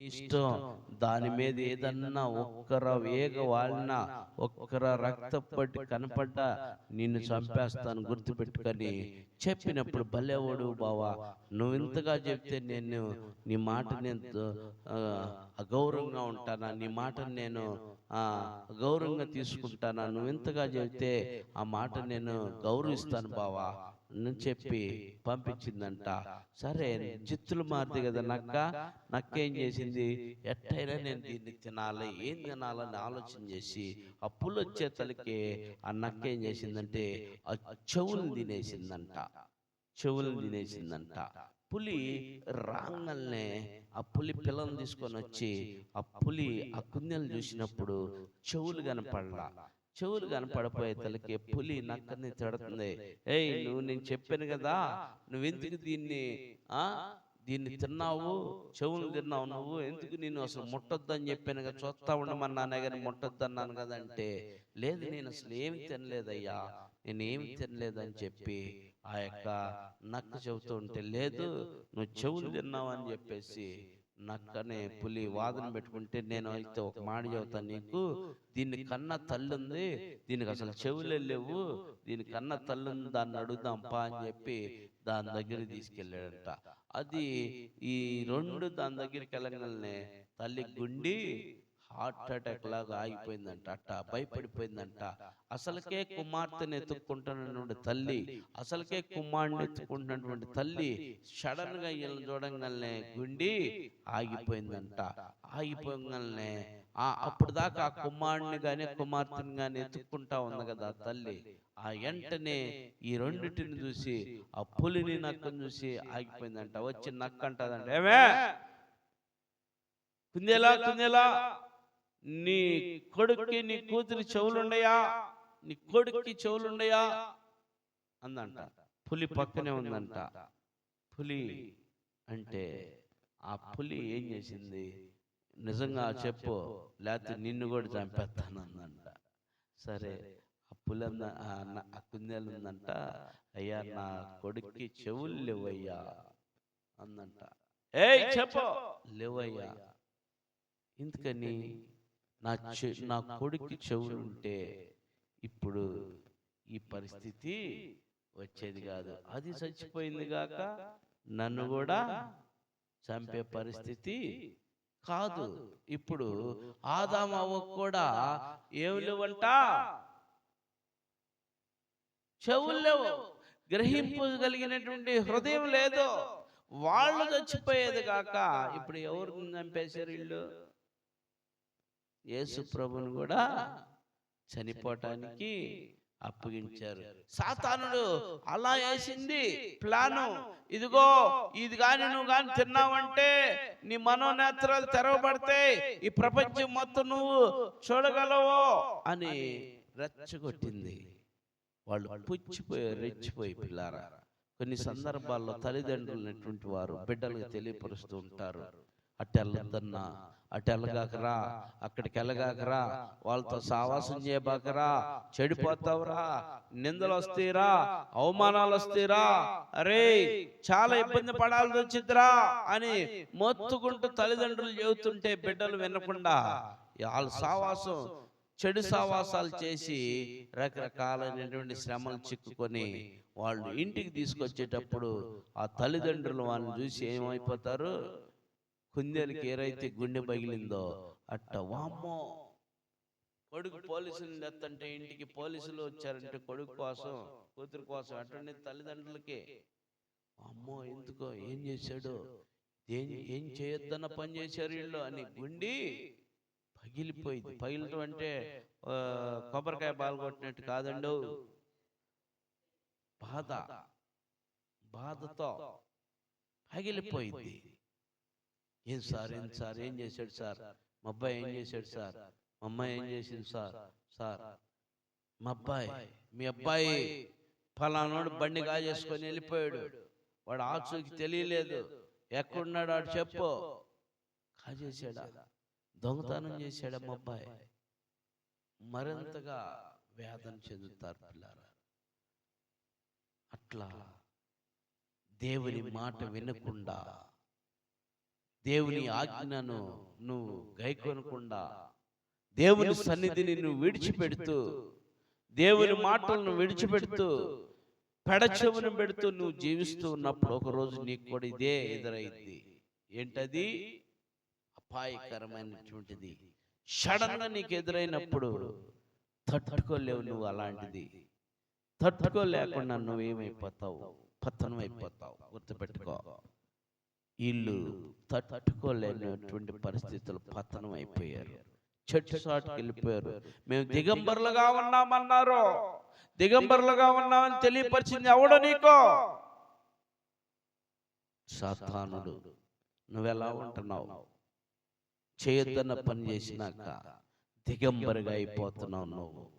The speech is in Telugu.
ఇష్టం. దాని మీద ఏదన్నా ఒక్కర వేగ వాలినా, ఒక్కర రక్తపట్టి కనపడ్డా నిన్ను చంపేస్తాను గుర్తుపెట్టుకొని చెప్పినప్పుడు, భలేవాడు బావా, నువ్వు ఇంతగా చెప్తే నేను నీ మాట నేను అగౌరవంగా ఉంటానా, నీ మాటను నేను గౌరవంగా తీసుకుంటానా, నువ్వు ఇంతగా చెబితే ఆ మాట నేను గౌరవిస్తాను బావా అని చెప్పి పంపించిందంట. సరే, జిత్తులు మారితే కదా నక్క. నక్కేం చేసింది, ఎట్టయినా నేను దీన్ని తినాలి, ఏం తినాలని ఆలోచన చేసి ఆ పులి వచ్చే తలకి ఆ నక్క ఏం చేసిందంటే ఆ చెవులను తినేసిందంట. చెవులను తినేసిందంట. పులి రాంగల్నే ఆ పులి పిల్లలు తీసుకొని వచ్చి ఆ పులి ఆ కుందేలు చూసినప్పుడు చెవులు కనపడలా. చెవులు కనపడపోయే తలకి పులి నక్కని తిడుతుంది. ఏయ్, నువ్వు నేను చెప్పాను కదా, నువ్వెందుకు దీన్ని తిన్నావు, చెవులు తిన్నావు, నువ్వు ఎందుకు, నేను అసలు ముట్టొద్దని చెప్పాను కదా, చూస్తా ఉండమన్నానే కానీ ముట్టొద్దన్నాను కదా అంటే, లేదు నేను అసలు ఏమి తినలేదయ్యా, నేను ఏమి తినలేదని చెప్పి ఆ యొక్క నక్క చెబుతూ ఉంటే, లేదు నువ్వు చెవులు తిన్నావు అని చెప్పేసి నక్కనే పులి వాదన పెట్టుకుంటే, నేను అయితే ఒక మాట చెబుతాను నీకు, దీన్ని కన్న తల్లి ఉంది, దీనికి అసలు చెవులే లేవు, దీని కన్న తల్లి ఉంది, దాన్ని అడుగుదాంపా అని చెప్పి దాని దగ్గరికి తీసుకెళ్ళాడంట. అది ఈ రెండు దాని దగ్గరికి వెళ్ళగానే తల్లి గుండి హార్ట్ అటాక్ లాగా ఆగిపోయిందంట. అట్ట భయపడిపోయిందంట. అసలుకే కుమార్తెను ఎత్తుక్కుంటున్నటువంటి తల్లి, అసలుకే కుమారుడిని ఎత్తుకుంటున్నటువంటి తల్లి సడన్ గా వీళ్ళని చూడంగానే గుండి ఆగిపోయిందంట. ఆగిపోగానే అప్పుడు దాకా ఆ కుమారుడిని కానీ కుమార్తెని కానీ ఎత్తుక్కుంటా ఉంది కదా తల్లి, ఆ వెంటనే ఈ రెండింటిని చూసి ఆ పులిని నక్కను చూసి ఆగిపోయిందంట. వచ్చి నక్క అంటదంట, ఏమే కుందేలా కుందేలా, నీ కొడుక్కి నీ కూతురి చెవులుండయా, నీ కొడుక్కి చెవులుండయా అందంట. పులి పక్కనే ఉందంట. పులి అంటే ఆ పులి ఏం చేసింది, నిజంగా చెప్పు లేకపోతే నిన్ను కూడా చంపేస్తాను అందంట. సరే, ఆ పులి ఆ కుందేలు ఉందంట, అయ్యా నా కొడుక్కి చెవులు లేవయ్యా అందంట. ఏయ్ చెప్పు, లేవయ్యా. ఎందుకని, నా కొడుక్కి చెవులు ఉంటే ఇప్పుడు ఈ పరిస్థితి వచ్చేది కాదు, అది చచ్చిపోయింది గాక నన్ను కూడా చంపే పరిస్థితి కాదు. ఇప్పుడు ఆదాము అవ్వకు కూడా ఏమి లేవంట, చెవులు లేవు, గ్రహింపగలిగినటువంటి హృదయం లేదు. వాళ్ళు చచ్చిపోయేది కాక ఇప్పుడు ఎవరు చంపేశారు వీళ్ళు, యేసు ప్రభుని కూడా చనిపోవటానికి అప్పగించారు. సాతానుడు అలా వేసింది ప్లాను. ఇదిగో ఇది కానీ నువ్వు కానీ తిన్నావంటే నీ మనోనేత్రాలు తెరవబడతాయి, ఈ ప్రపంచం మొత్తం నువ్వు చూడగలవు అని రెచ్చగొట్టింది. వాళ్ళు పుచ్చిపోయారు, రెచ్చిపోయి. పిల్లారా, కొన్ని సందర్భాల్లో తల్లిదండ్రులైనటువంటి వారు బిడ్డలకు తెలియపరుస్తూ ఉంటారు, అటెళ్ళొద్దన్నా, అటు వెళ్ళగాకరా, అక్కడికి వెళ్ళగాకరా, వాళ్ళతో సావాసం చేయబాకరా, చెడిపోతావురా, నిందలు వస్తాయిరా, అవమానాలు వస్తాయిరా, అరే చాలా ఇబ్బంది పడాల్సి వచ్చిద్దిరా అని మొత్తుకుంటూ తల్లిదండ్రులు చెబుతుంటే బిడ్డలు వినకుండా వాళ్ళ సావాసం, చెడు సావాసాలు చేసి రకరకాలైనటువంటి శ్రమలు చిక్కుకొని వాళ్ళు ఇంటికి తీసుకొచ్చేటప్పుడు ఆ తల్లిదండ్రులు వాళ్ళని చూసి ఏమైపోతారు, కుందేలుకి ఏరైతే గుండె పగిలిందో అట్ట, వామ్మో కొడుకు పోలీసులు తెత్తంటే, ఇంటికి పోలీసులు వచ్చారంటే కొడుకు కోసం, కూతురు కోసం, అటువంటి తల్లిదండ్రులకి అమ్మో ఎందుకో, ఏం చేశాడు, ఏం చేయొద్దన్న పని చేశారు వీళ్ళు అని గుండి పగిలిపోయింది. పగిలటం అంటే కొబ్బరికాయ బాల్గొట్టినట్టు కాదండు, బాధతో పగిలిపోయింది. ఏం సార్ ఏం చేశాడు సార్, మా అబ్బాయి ఏం చేశాడు సార్, మా అమ్మాయి ఏం చేసింది సార్, మీ అబ్బాయి ఫలానాడు బండి కాజేసుకొని వెళ్ళిపోయాడు, వాడు ఆచూకి తెలియలేదు, ఎక్కడున్నాడు వాడు చెప్పు, కాజేశాడా, దొంగతనం చేశాడా మా అబ్బాయి, మరింతగా వేదన చెందుతారు పిల్లారా. అట్లా దేవుని మాట వినకుండా, దేవుని ఆజ్ఞను నువ్వు గైకొనకుండా, దేవుని సన్నిధిని నువ్వు విడిచిపెడుతూ, దేవుని మాటలను విడిచిపెడుతూ, పెడచెవును పెడుతూ నువ్వు జీవిస్తూ ఉన్నప్పుడు ఒకరోజు నీకు కూడా ఇదే ఎదురైంది. ఏంటది? అపాయకరమైనటువంటిది. సడన్ గా నీకు ఎదురైనప్పుడు తట్టుకోలేవు. నువ్వు అలాంటిది తట్టుకోలేకుండా నువ్వేమైపోతావు? పతనం అయిపోతావు. గుర్తుపెట్టుకో. వీళ్ళు తట్టుకోలేనటువంటి పరిస్థితులు పతనం అయిపోయారు. చెట్టు చాటుకు వెళ్ళిపోయారు. మేము దిగంబరులుగా ఉన్నామన్నారు. దిగంబరులుగా ఉన్నామని తెలియపరిచింది ఎవడో నీకో? సాతానుడు. నువ్వెలా ఉంటున్నావు? చేయొద్దన్న పని చేసినాక దిగంబరిగా అయిపోతున్నావు నువ్వు.